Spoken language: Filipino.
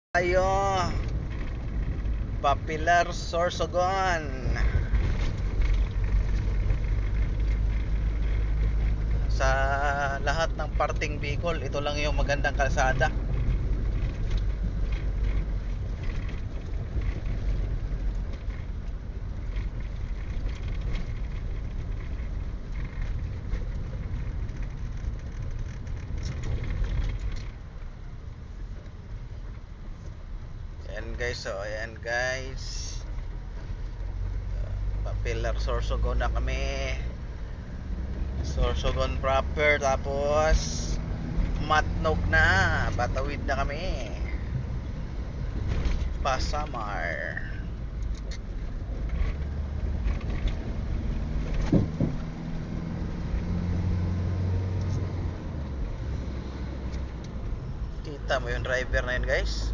Tayo Popular Sorsogon. Sa lahat ng parting Bicol, ito lang yung magandang kalsada. Ayan guys, Popular Sorsogon na kami. Sorsogon proper, tapos Matnog na, Batawid na kami. Pasamar. Kita mo yung driver na yun guys.